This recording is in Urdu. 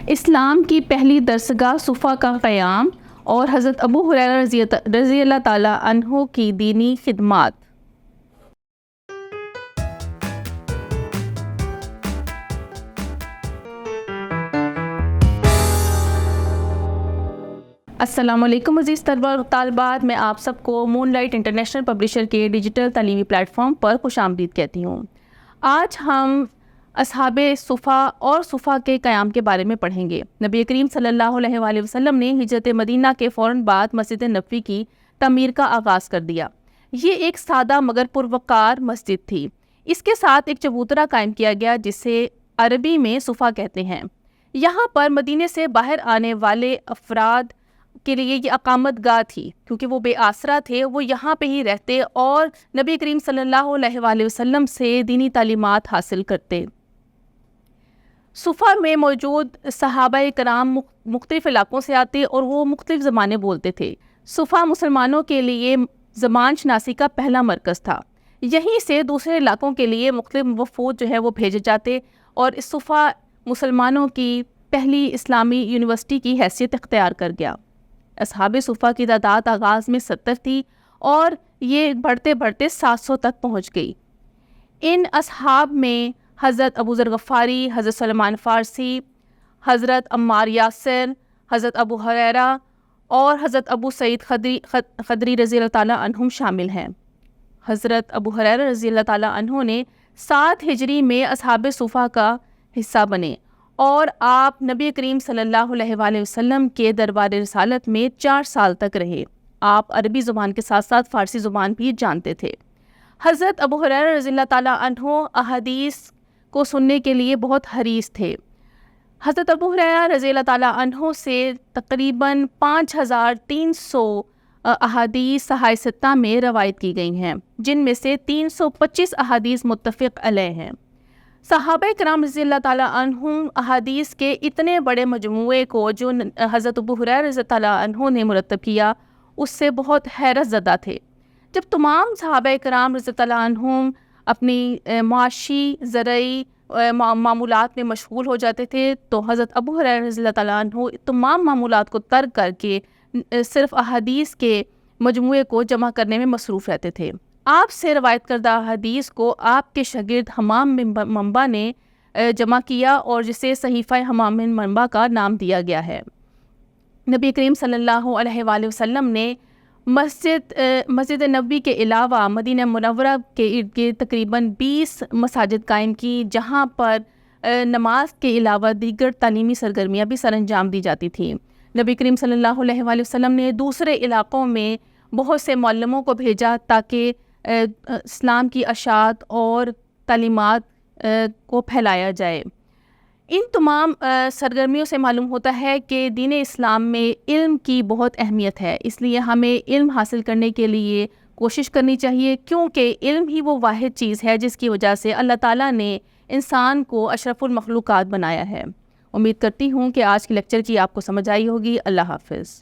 اسلام کی پہلی درسگاہ صفا کا قیام اور حضرت ابو ہریرہ رضی اللہ تعالیٰ عنہ کی دینی خدمات۔ السلام علیکم عزیز طلباء اور طالبات، میں آپ سب کو مون لائٹ انٹرنیشنل پبلیشر کے ڈیجیٹل تعلیمی پلیٹ فارم پر خوش آمدید کہتی ہوں۔ آج ہم اصحاب صفا اور صفا کے قیام کے بارے میں پڑھیں گے۔ نبی کریم صلی اللہ علیہ وآلہ وسلم نے ہجرت مدینہ کے فوراً بعد مسجد نبوی کی تعمیر کا آغاز کر دیا۔ یہ ایک سادہ مگر پروقار مسجد تھی۔ اس کے ساتھ ایک چبوترا قائم کیا گیا جسے عربی میں صفا کہتے ہیں۔ یہاں پر مدینے سے باہر آنے والے افراد کے لیے یہ اقامت گاہ تھی، کیونکہ وہ بے آسرا تھے، وہ یہاں پہ ہی رہتے اور نبی کریم صلی اللہ علیہ وآلہ وسلم سے دینی تعلیمات حاصل کرتے۔ صفا میں موجود صحابہ کرام مختلف علاقوں سے آتے اور وہ مختلف زبانیں بولتے تھے۔ صفا مسلمانوں کے لیے زبان شناسی کا پہلا مرکز تھا۔ یہیں سے دوسرے علاقوں کے لیے مختلف وفود جو ہے وہ بھیجے جاتے اور اس صفا مسلمانوں کی پہلی اسلامی یونیورسٹی کی حیثیت اختیار کر گیا۔ اصحاب صفا کی تعداد آغاز میں 70 تھی اور یہ بڑھتے بڑھتے 700 تک پہنچ گئی۔ ان اصحاب میں حضرت ابو ذر غفاری، حضرت سلمان فارسی، حضرت عمار یاسر، حضرت ابو ہریرہ اور حضرت ابو سعید خدری رضی اللہ تعالیٰ عنہم شامل ہیں۔ حضرت ابو ہریرہ رضی اللہ تعالیٰ عنہ نے 7 ہجری میں اصحاب صفا کا حصہ بنے اور آپ نبی کریم صلی اللہ علیہ وآلہ وسلم کے دربار رسالت میں 4 سال تک رہے۔ آپ عربی زبان کے ساتھ ساتھ فارسی زبان بھی جانتے تھے۔ حضرت ابو ہریرہ رضی اللہ تعالیٰ عنہ احادیث کو سننے کے لیے بہت حریص تھے۔ حضرت ابو ہریرہ رضی اللہ تعالیٰ عنہ سے تقریباً 5300 احادیث صحاح ستہ میں روایت کی گئی ہیں، جن میں سے 325 احادیث متفق علیہ ہیں۔ صحابہ کرام رضی اللہ تعالیٰ عنہم احادیث کے اتنے بڑے مجموعے کو جو حضرت ابو ہریرہ رضی اللہ تعالیٰ عنہ نے مرتب کیا، اس سے بہت حیرت زدہ تھے۔ جب تمام صحابہ کرام رضی اللہ عنہم اپنی معاشی زرعی معمولات میں مشغول ہو جاتے تھے تو حضرت ابو ہریرہ رضی اللہ تعالیٰ عنہ تمام معمولات کو ترک کر کے صرف احادیث کے مجموعے کو جمع کرنے میں مصروف رہتے تھے۔ آپ سے روایت کردہ حدیث کو آپ کے شاگرد حمام بن منبع نے جمع کیا اور جسے صحیفہ حمام بن منبع کا نام دیا گیا ہے۔ نبی کریم صلی اللہ علیہ وآلہ وسلم نے مسجد نبوی کے علاوہ مدینہ منورہ کے ارد گرد تقریباً 20 مساجد قائم کی، جہاں پر نماز کے علاوہ دیگر تعلیمی سرگرمیاں بھی سر انجام دی جاتی تھیں۔ نبی کریم صلی اللہ علیہ وآلہ وسلم نے دوسرے علاقوں میں بہت سے معلموں کو بھیجا تاکہ اسلام کی اشاعت اور تعلیمات کو پھیلایا جائے۔ ان تمام سرگرمیوں سے معلوم ہوتا ہے کہ دین اسلام میں علم کی بہت اہمیت ہے، اس لیے ہمیں علم حاصل کرنے کے لیے کوشش کرنی چاہیے، کیونکہ علم ہی وہ واحد چیز ہے جس کی وجہ سے اللہ تعالیٰ نے انسان کو اشرف المخلوقات بنایا ہے۔ امید کرتی ہوں کہ آج کے لیکچر کی آپ کو سمجھ آئی ہوگی۔ اللہ حافظ۔